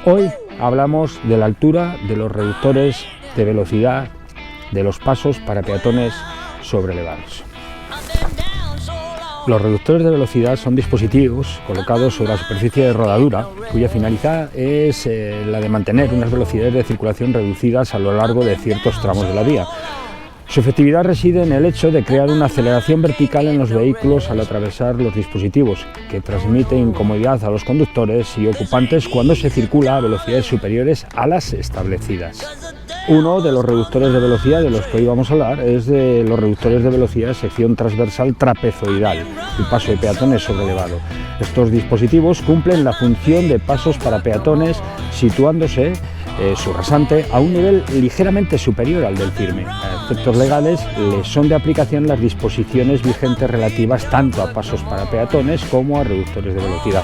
Hoy hablamos de la altura, de los reductores de velocidad, de los pasos para peatones sobrelevados. Los reductores de velocidad son dispositivos colocados sobre la superficie de rodadura, cuya finalidad es la de mantener unas velocidades de circulación reducidas a lo largo de ciertos tramos de la vía. Su efectividad reside en el hecho de crear una aceleración vertical en los vehículos al atravesar los dispositivos, que transmite incomodidad a los conductores y ocupantes cuando se circula a velocidades superiores a las establecidas. Uno de los reductores de velocidad de los que hoy vamos a hablar es de los reductores de velocidad de sección transversal trapezoidal, el paso de peatones sobrelevado. Estos dispositivos cumplen la función de pasos para peatones situándose su rasante a un nivel ligeramente superior al del firme. A efectos legales les son de aplicación las disposiciones vigentes relativas tanto a pasos para peatones como a reductores de velocidad.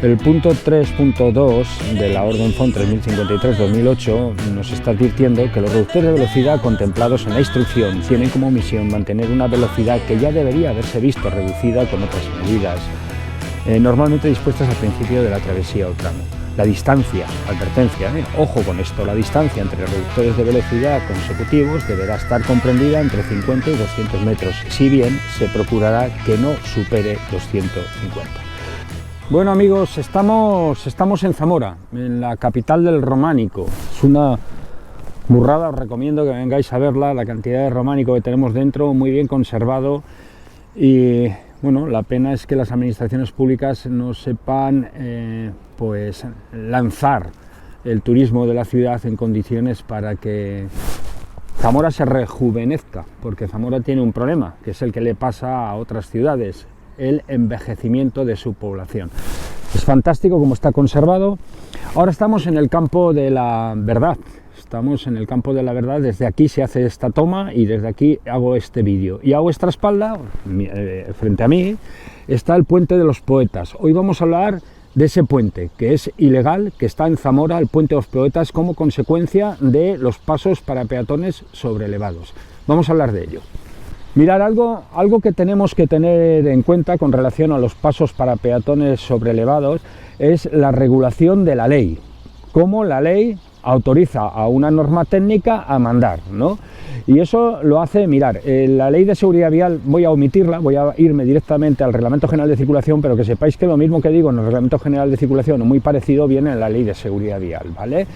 El punto 3.2 de la Orden FON 3053-2008 nos está advirtiendo que los reductores de velocidad contemplados en la instrucción tienen como misión mantener una velocidad que ya debería haberse visto reducida con otras medidas, normalmente dispuestas al principio de la travesía o tramo. La distancia, advertencia, ojo con esto, la distancia entre reductores de velocidad consecutivos deberá estar comprendida entre 50 y 200 metros, si bien se procurará que no supere los 150. Bueno amigos, estamos en Zamora, en la capital del románico. Es una burrada, os recomiendo que vengáis a verla, la cantidad de románico que tenemos dentro, muy bien conservado. Y bueno, la pena es que las administraciones públicas no sepan pues lanzar el turismo de la ciudad en condiciones para que Zamora se rejuvenezca, porque Zamora tiene un problema, que es el que le pasa a otras ciudades, el envejecimiento de su población. Es fantástico como está conservado. Ahora estamos en el campo de la verdad. Estamos en el campo de la verdad, desde aquí se hace esta toma y desde aquí hago este vídeo. Y a vuestra espalda, frente a mí, está el Puente de los Poetas. Hoy vamos a hablar de ese puente, que es ilegal, que está en Zamora, el Puente de los Poetas, como consecuencia de los pasos para peatones sobrelevados. Vamos a hablar de ello. Mirad, algo que tenemos que tener en cuenta con relación a los pasos para peatones sobrelevados es la regulación de la ley. Cómo la ley autoriza a una norma técnica a mandar, ¿no? Y eso lo hace, mirar, la ley de seguridad vial voy a omitirla, voy a irme directamente al Reglamento General de Circulación, pero que sepáis que lo mismo que digo en el Reglamento General de Circulación, o muy parecido, viene en la ley de seguridad vial, ¿vale?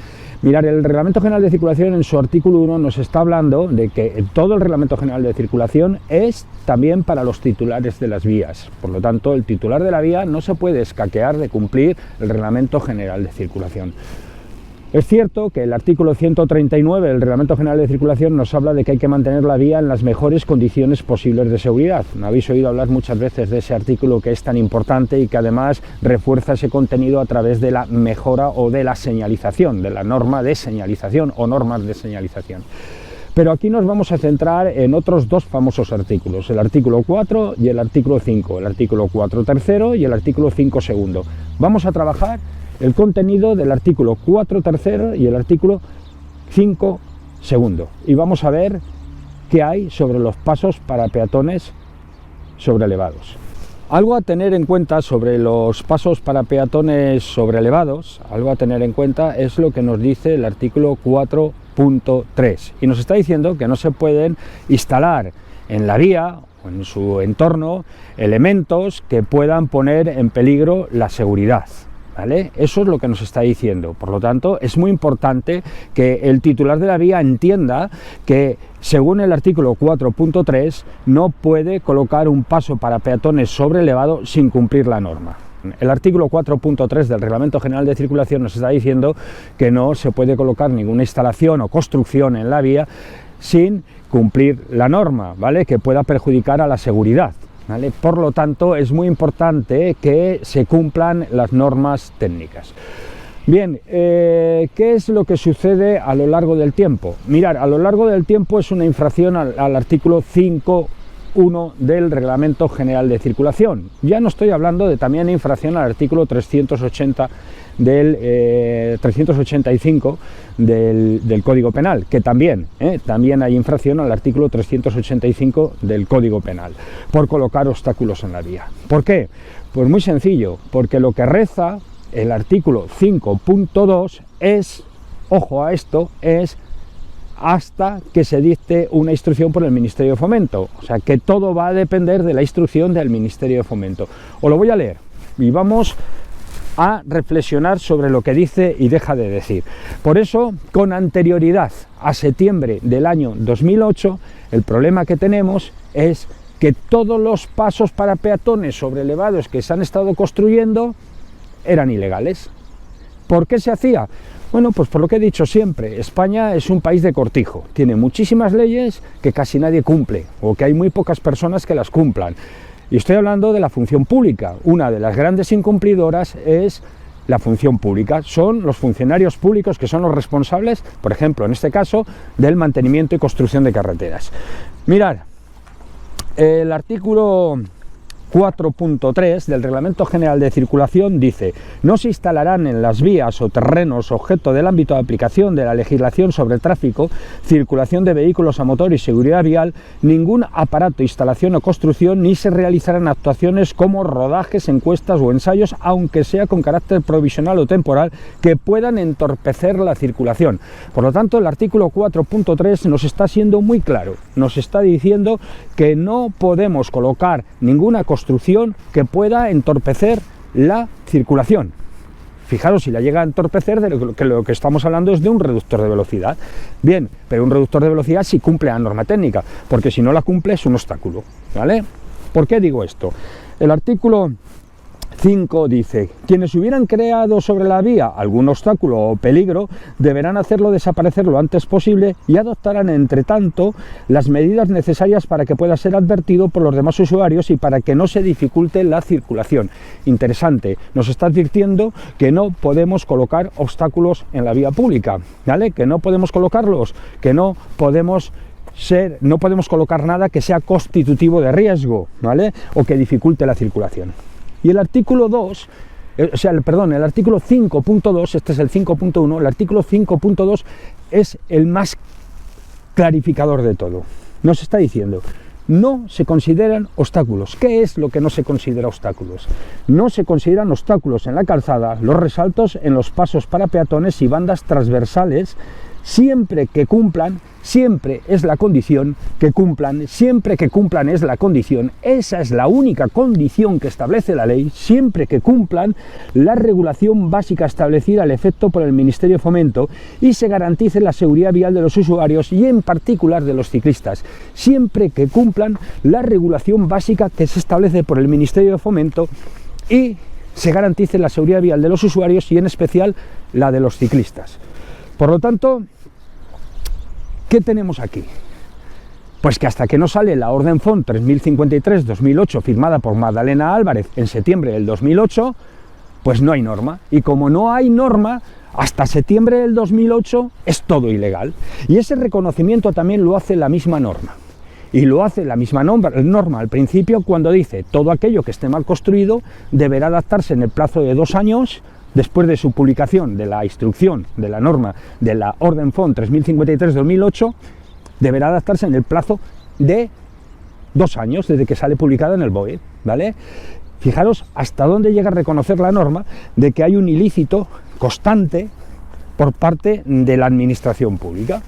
Mirar, el Reglamento General de Circulación en su artículo 1 nos está hablando de que todo el Reglamento General de Circulación es también para los titulares de las vías. Por lo tanto, el titular de la vía no se puede escaquear de cumplir el Reglamento General de Circulación. Es cierto que el artículo 139 del Reglamento General de Circulación nos habla de que hay que mantener la vía en las mejores condiciones posibles de seguridad. Me habéis oído hablar muchas veces de ese artículo que es tan importante y que además refuerza ese contenido a través de la mejora o de la señalización, de la norma de señalización o normas de señalización. Pero aquí nos vamos a centrar en otros dos famosos artículos, el artículo 4 y el artículo 5, el artículo 4 tercero y el artículo 5 segundo. Vamos a trabajar el contenido del artículo 4 tercero y el artículo 5 segundo. Y vamos a ver qué hay sobre los pasos para peatones sobrelevados. Algo a tener en cuenta sobre los pasos para peatones sobrelevados, algo a tener en cuenta es lo que nos dice el artículo 4.3. Y nos está diciendo que no se pueden instalar en la vía o en su entorno elementos que puedan poner en peligro la seguridad. ¿Vale? Eso es lo que nos está diciendo. Por lo tanto, es muy importante que el titular de la vía entienda que, según el artículo 4.3, no puede colocar un paso para peatones sobrelevado sin cumplir la norma. El artículo 4.3 del Reglamento General de Circulación nos está diciendo que no se puede colocar ninguna instalación o construcción en la vía sin cumplir la norma, ¿vale? Que pueda perjudicar a la seguridad. ¿Vale? Por lo tanto, es muy importante que se cumplan las normas técnicas. Bien, ¿qué es lo que sucede a lo largo del tiempo? Mirad, a lo largo del tiempo es una infracción al artículo 5.1 del Reglamento General de Circulación. Ya no estoy hablando de también infracción al artículo 380 del 385 del Código Penal, que también hay infracción al artículo 385 del Código Penal, por colocar obstáculos en la vía. ¿Por qué? Pues muy sencillo, porque lo que reza el artículo 5.2 es, ojo a esto, es hasta que se dicte una instrucción por el Ministerio de Fomento. O sea, que todo va a depender de la instrucción del Ministerio de Fomento. Os lo voy a leer y vamos a reflexionar sobre lo que dice y deja de decir. Por eso, con anterioridad a septiembre del año 2008, el problema que tenemos es que todos los pasos para peatones sobrelevados que se han estado construyendo eran ilegales. ¿Por qué se hacía? Bueno, pues por lo que he dicho siempre, España es un país de cortijo, tiene muchísimas leyes que casi nadie cumple, o que hay muy pocas personas que las cumplan. Y estoy hablando de la función pública. Una de las grandes incumplidoras es la función pública. Son los funcionarios públicos que son los responsables, por ejemplo, en este caso, del mantenimiento y construcción de carreteras. Mirad, el artículo 4.3 del Reglamento General de Circulación dice: no se instalarán en las vías o terrenos objeto del ámbito de aplicación de la legislación sobre tráfico, circulación de vehículos a motor y seguridad vial ningún aparato, instalación o construcción, ni se realizarán actuaciones como rodajes, encuestas o ensayos, aunque sea con carácter provisional o temporal, que puedan entorpecer la circulación. Por lo tanto, el artículo 4.3 nos está siendo muy claro, nos está diciendo que no podemos colocar ninguna construcción que pueda entorpecer la circulación. Fijaros, si la llega a entorpecer, de lo que estamos hablando es de un reductor de velocidad. Bien, pero un reductor de velocidad sí cumple la norma técnica, porque si no la cumple es un obstáculo, ¿vale? ¿Por qué digo esto? El artículo 5 dice: quienes hubieran creado sobre la vía algún obstáculo o peligro deberán hacerlo desaparecer lo antes posible y adoptarán entre tanto las medidas necesarias para que pueda ser advertido por los demás usuarios y para que no se dificulte la circulación. Interesante, nos está advirtiendo que no podemos colocar obstáculos en la vía pública, ¿vale? Que no podemos colocarlos, que no podemos colocar nada que sea constitutivo de riesgo, ¿vale? O que dificulte la circulación. Y el artículo 2, el artículo 5.2, este es el 5.1, el artículo 5.2 es el más clarificador de todo. Nos está diciendo: no se consideran obstáculos. ¿Qué es lo que no se considera obstáculos? No se consideran obstáculos en la calzada los resaltos en los pasos para peatones y bandas transversales, siempre que cumplan, siempre es la condición que cumplan, siempre que cumplan es la condición, esa es la única condición que establece la ley, siempre que cumplan la regulación básica establecida al efecto por el Ministerio de Fomento y se garantice la seguridad vial de los usuarios y en particular de los ciclistas, siempre que cumplan la regulación básica que se establece por el Ministerio de Fomento y se garantice la seguridad vial de los usuarios y en especial la de los ciclistas. Por lo tanto, ¿qué tenemos aquí? Pues que hasta que no sale la Orden FON 3053-2008 firmada por Magdalena Álvarez en septiembre del 2008, pues no hay norma. Y como no hay norma, hasta septiembre del 2008 es todo ilegal. Y ese reconocimiento también lo hace la misma norma. Y lo hace la misma norma al principio cuando dice: todo aquello que esté mal construido deberá adaptarse en el plazo de 2 años después de su publicación de la instrucción de la norma de la Orden FON 3053-2008, deberá adaptarse en el plazo de 2 años desde que sale publicada en el BOE, ¿vale? Fijaros hasta dónde llega a reconocer la norma de que hay un ilícito constante por parte de la administración pública.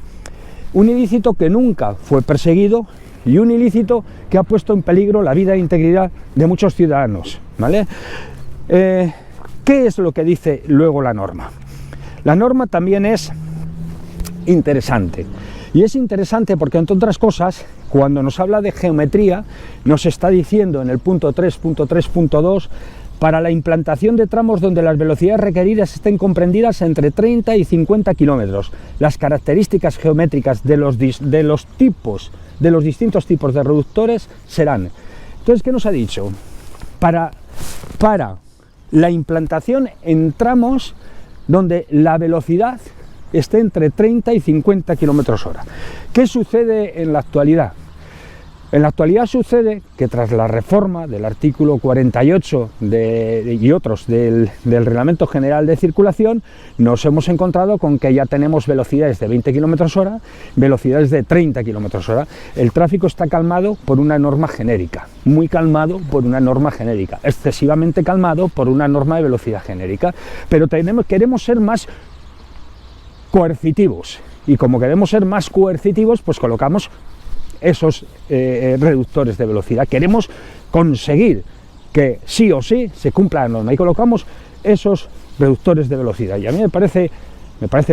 Un ilícito que nunca fue perseguido y un ilícito que ha puesto en peligro la vida e integridad de muchos ciudadanos, ¿vale? ¿Qué es lo que dice luego la norma? La norma también es interesante. Y es interesante porque, entre otras cosas, cuando nos habla de geometría, nos está diciendo en el punto 3.3.2: para la implantación de tramos donde las velocidades requeridas estén comprendidas entre 30 y 50 kilómetros, las características geométricas de los distintos tipos de reductores serán. Entonces, ¿qué nos ha dicho? Para la implantación en tramos donde la velocidad esté entre 30 y 50 kilómetros hora. ¿Qué sucede en la actualidad? En la actualidad sucede que tras la reforma del artículo 48 y otros del Reglamento General de Circulación, nos hemos encontrado con que ya tenemos velocidades de 20 km/h, velocidades de 30 km/h. El tráfico está calmado por una norma genérica, muy calmado por una norma genérica, excesivamente calmado por una norma de velocidad genérica, pero queremos ser más coercitivos, y como queremos ser más coercitivos, pues colocamos esos reductores de velocidad. Queremos conseguir que sí o sí se cumpla la norma y colocamos esos reductores de velocidad, y a mí me parece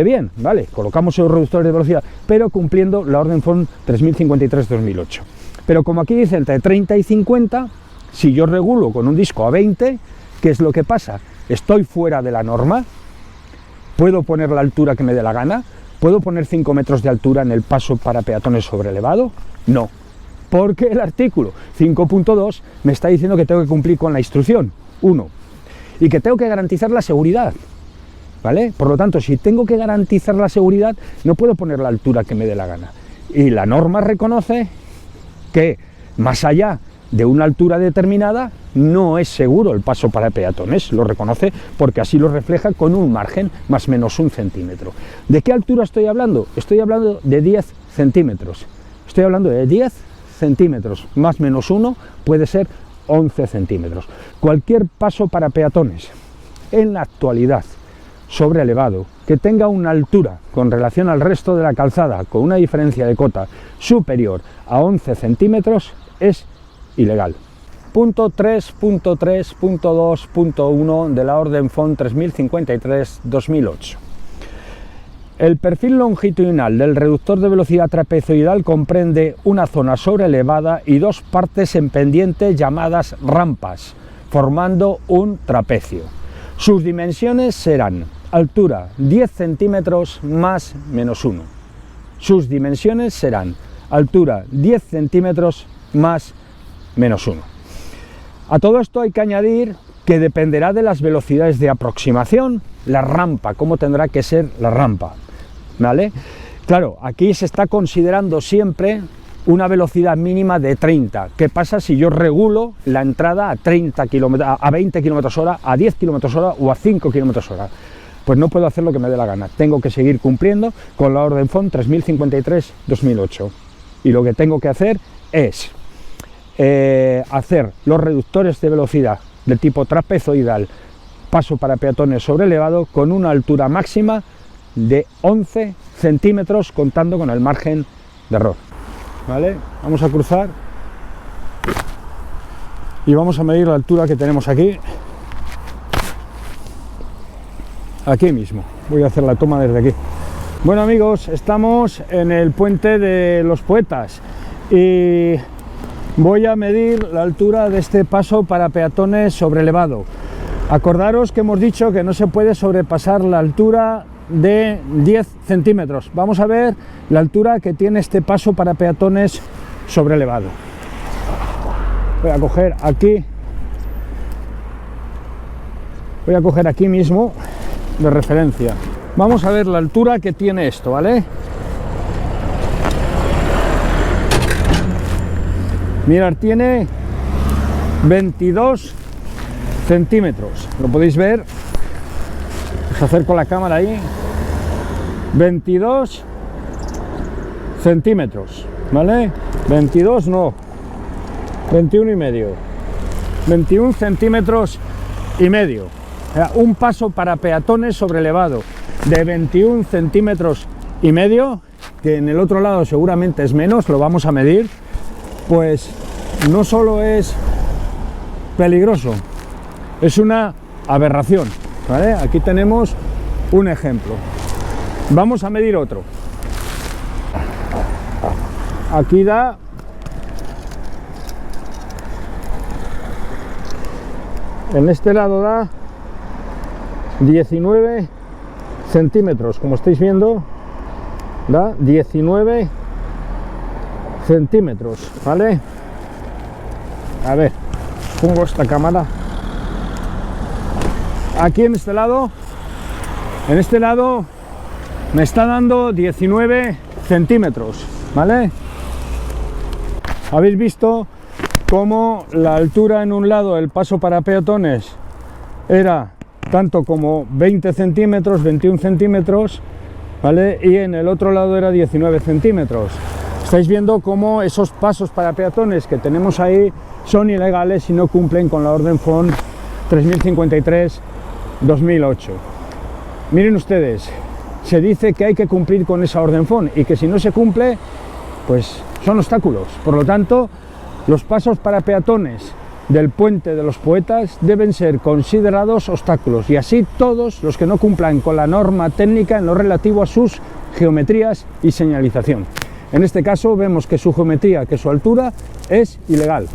bien, ¿vale? Colocamos esos reductores de velocidad, pero cumpliendo la orden FON 3053-2008. Pero como aquí dice entre 30 y 50, si yo regulo con un disco a 20, ¿qué es lo que pasa? Estoy fuera de la norma. ¿Puedo poner la altura que me dé la gana? ¿Puedo poner 5 metros de altura en el paso para peatones sobre elevado? No, porque el artículo 5.2 me está diciendo que tengo que cumplir con la instrucción 1 y que tengo que garantizar la seguridad, ¿vale? Por lo tanto, si tengo que garantizar la seguridad, no puedo poner la altura que me dé la gana. Y la norma reconoce que más allá de una altura determinada no es seguro el paso para peatones, lo reconoce porque así lo refleja con un margen más o menos 1 centímetro. ¿De qué altura estoy hablando? Estoy hablando de 10 centímetros. Estoy hablando de 10 centímetros, más menos 1 puede ser 11 centímetros. Cualquier paso para peatones en la actualidad sobre elevado que tenga una altura con relación al resto de la calzada con una diferencia de cota superior a 11 centímetros es ilegal. Punto 3.3.2.1 de la orden FON 3053-2008. El perfil longitudinal del reductor de velocidad trapezoidal comprende una zona sobreelevada y dos partes en pendiente llamadas rampas, formando un trapecio. Sus dimensiones serán altura 10 centímetros más menos 1. Sus dimensiones serán altura 10 centímetros más menos 1. A todo esto hay que añadir que dependerá de las velocidades de aproximación, la rampa, cómo tendrá que ser la rampa, ¿vale? Claro, aquí se está considerando siempre una velocidad mínima de 30. ¿Qué pasa si yo regulo la entrada a 30 km, a 20 km/h, a 10 km/h o a 5 km/h? Pues no puedo hacer lo que me dé la gana. Tengo que seguir cumpliendo con la orden FON 3053-2008. Y lo que tengo que hacer es hacer los reductores de velocidad de tipo trapezoidal, paso para peatones sobre elevado, con una altura máxima de 11 centímetros contando con el margen de error. ¿Vale? Vamos a cruzar y vamos a medir la altura que tenemos aquí mismo. Voy a hacer la toma desde aquí. Bueno amigos, estamos en el puente de los Poetas y voy a medir la altura de este paso para peatones sobre elevado. Acordaros que hemos dicho que no se puede sobrepasar la altura de 10 centímetros. Vamos a ver la altura que tiene este paso para peatones sobre elevado. Voy a coger aquí mismo de referencia. Vamos a ver la altura que tiene esto, ¿vale? Mirad, tiene 22 centímetros. Lo podéis ver. Os acerco la cámara ahí. 22 centímetros, ¿vale? 22 no, 21 y medio. 21 centímetros y medio. Un paso para peatones sobre elevado de 21 centímetros y medio, que en el otro lado seguramente es menos, lo vamos a medir. Pues no solo es peligroso, es una aberración, ¿vale? Aquí tenemos un ejemplo. Vamos a medir otro. Aquí da en este lado da 19 centímetros, como estáis viendo, da 19 centímetros, ¿vale? A ver, pongo esta cámara aquí en este lado me está dando 19 centímetros, ¿vale? Habéis visto cómo la altura en un lado del paso para peatones era tanto como 20 centímetros, 21 centímetros, ¿vale? Y en el otro lado era 19 centímetros. Estáis viendo cómo esos pasos para peatones que tenemos ahí son ilegales y no cumplen con la orden FON 3053-2008. Miren ustedes, se dice que hay que cumplir con esa orden FON y que si no se cumple, pues son obstáculos. Por lo tanto, los pasos para peatones del Puente de los Poetas deben ser considerados obstáculos, y así todos los que no cumplan con la norma técnica en lo relativo a sus geometrías y señalización. En este caso vemos que su geometría, que su altura es ilegal.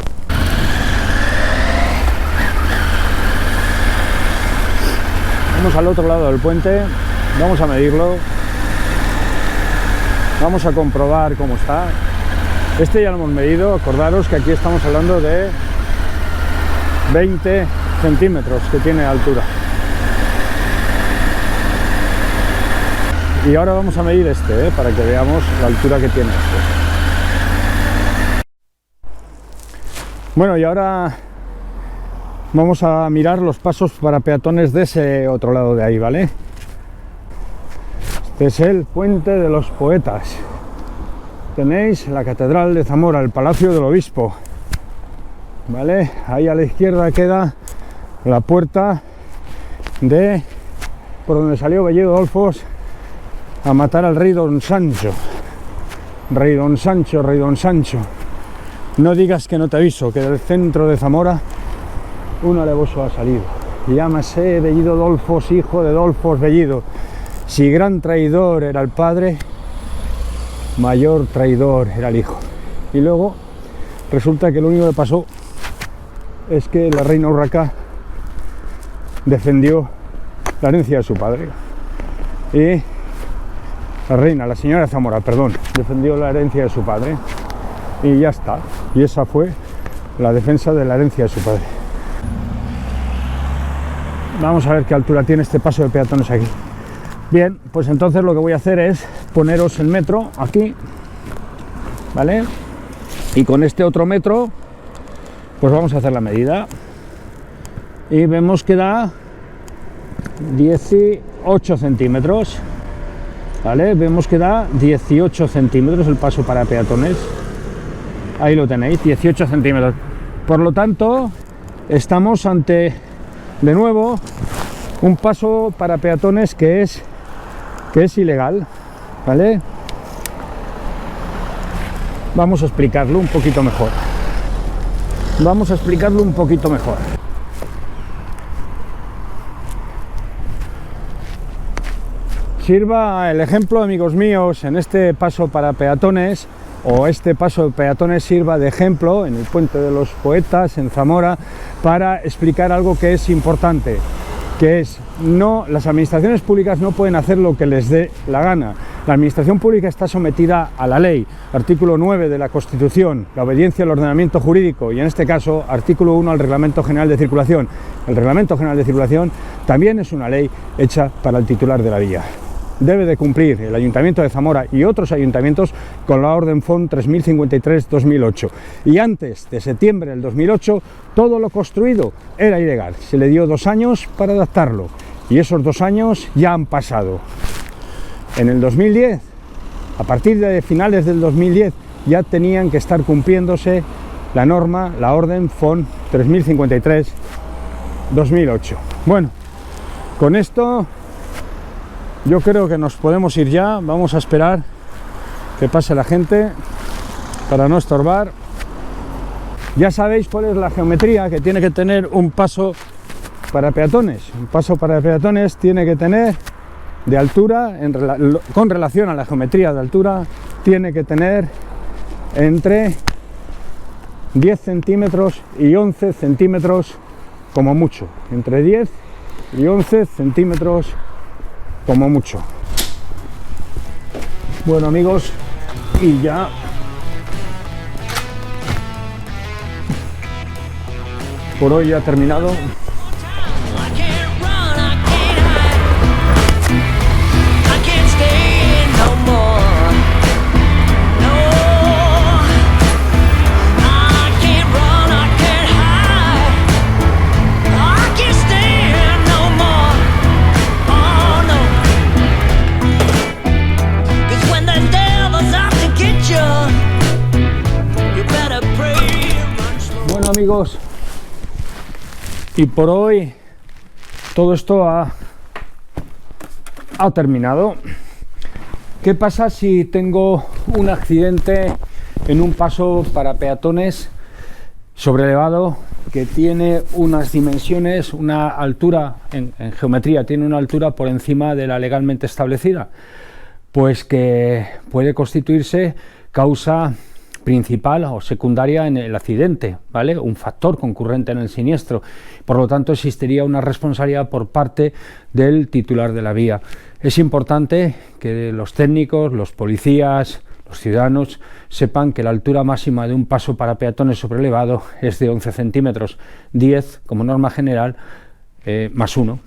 Vamos al otro lado del puente, vamos a medirlo, vamos a comprobar cómo está. Este ya lo hemos medido, acordaros que aquí estamos hablando de 20 centímetros que tiene de altura. Y ahora vamos a medir este, para que veamos la altura que tiene este. Bueno, y ahora vamos a mirar los pasos para peatones de ese otro lado de ahí, ¿vale? Este es el Puente de los Poetas. Tenéis la Catedral de Zamora, el Palacio del Obispo, ¿vale? Ahí a la izquierda queda la puerta de por donde salió Bellido Dolfos a matar al rey Don Sancho. Rey Don Sancho, rey Don Sancho. No digas que no te aviso, que del centro de Zamora un alevoso ha salido. Llámase Bellido Dolfos, hijo de Dolfos Bellido. Si gran traidor era el padre, mayor traidor era el hijo. Y luego resulta que lo único que pasó es que la reina Urraca defendió la herencia de su padre. Y la señora Zamora, perdón, defendió la herencia de su padre. Y ya está. Y esa fue la defensa de la herencia de su padre. Vamos a ver qué altura tiene este paso de peatones aquí. Bien, pues entonces lo que voy a hacer es poneros el metro aquí, ¿vale? Y con este otro metro, pues vamos a hacer la medida. Y vemos que da 18 centímetros, ¿vale? Vemos que da 18 centímetros el paso para peatones. Ahí lo tenéis, 18 centímetros. Por lo tanto, estamos ante, de nuevo, un paso para peatones que es ilegal, ¿vale? Vamos a explicarlo un poquito mejor. Sirva el ejemplo, amigos míos, en este paso para peatones, o este paso de peatones sirva de ejemplo en el Puente de los Poetas, en Zamora, para explicar algo que es importante, que es, las administraciones públicas no pueden hacer lo que les dé la gana. La administración pública está sometida a la ley, artículo 9 de la Constitución, la obediencia al ordenamiento jurídico, y en este caso, artículo 1 al Reglamento General de Circulación. El Reglamento General de Circulación también es una ley hecha para el titular de la vía. Debe de cumplir el Ayuntamiento de Zamora y otros ayuntamientos con la orden FON 3053-2008. Y antes de septiembre del 2008, todo lo construido era ilegal. Se le dio 2 años para adaptarlo y esos 2 años ya han pasado. En el 2010, a partir de finales del 2010, ya tenían que estar cumpliéndose la norma, la orden FON 3053-2008. Bueno, con esto yo creo que nos podemos ir ya. Vamos a esperar que pase la gente para no estorbar. Ya sabéis cuál es la geometría que tiene que tener un paso para peatones. Un paso para peatones tiene que tener de altura, con relación a la geometría de altura, tiene que tener entre 10 centímetros y 11 centímetros como mucho. Entre 10 y 11 centímetros como mucho. Bueno, amigos, y ya por hoy ya ha terminado. Bueno, amigos, y por hoy todo esto ha terminado. ¿Qué pasa si tengo un accidente en un paso para peatones sobrelevado que tiene unas dimensiones, una altura, en geometría tiene una altura por encima de la legalmente establecida? Pues que puede constituirse causa principal o secundaria en el accidente, ¿vale? Un factor concurrente en el siniestro. Por lo tanto, existiría una responsabilidad por parte del titular de la vía. Es importante que los técnicos, los policías, los ciudadanos sepan que la altura máxima de un paso para peatones sobrelevado es de 11 centímetros, 10 como norma general, más 1,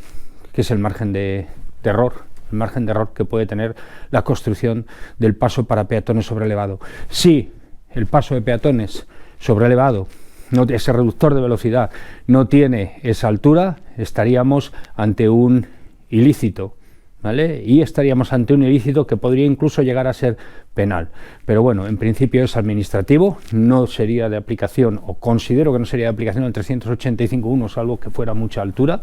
que es el margen de error. El margen de error que puede tener la construcción del paso para peatones sobrelevado. Si el paso de peatones sobrelevado, ese reductor de velocidad, no tiene esa altura, estaríamos ante un ilícito, ¿vale? Y estaríamos ante un ilícito que podría incluso llegar a ser penal. Pero bueno, en principio es administrativo, no sería de aplicación, o considero que no sería de aplicación el 385.1, salvo que fuera mucha altura.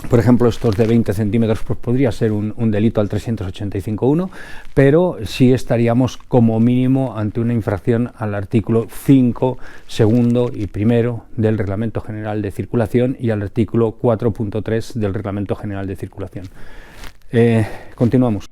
Por ejemplo, estos de 20 centímetros pues podría ser un delito al 385.1, pero sí estaríamos como mínimo ante una infracción al artículo 5, segundo y primero del Reglamento General de Circulación y al artículo 4.3 del Reglamento General de Circulación. Continuamos.